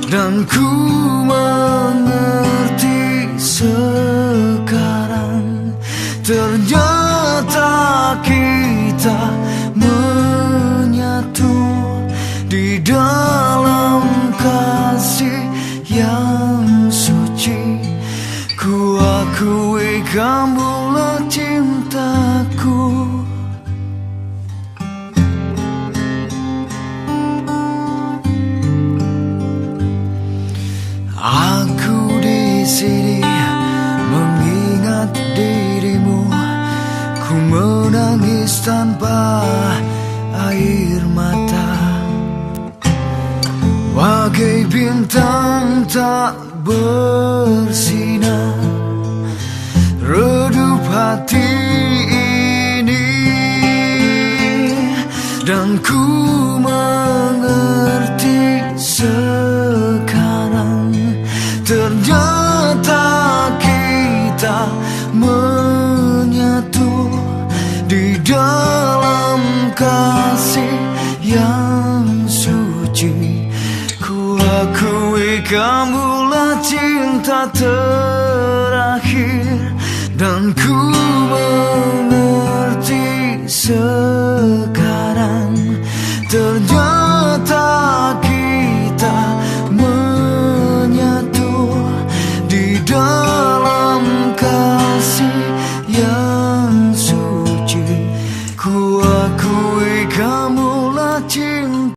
Dan ku mengerti sekarang, ternyata kita menyatu di dalam kasih yang suci. Ku akui kamulah cintaku. Aku di sini mengingat dirimu, ku menangis tanpa air mata, bagai bintang tak bersinar redup hati ini. Dan ku mengerti sekarang, ternyata kita menyatu di dalam kasih yang suci. Ku akui kamulah cinta terakhir, dan ku mengerti sekarang,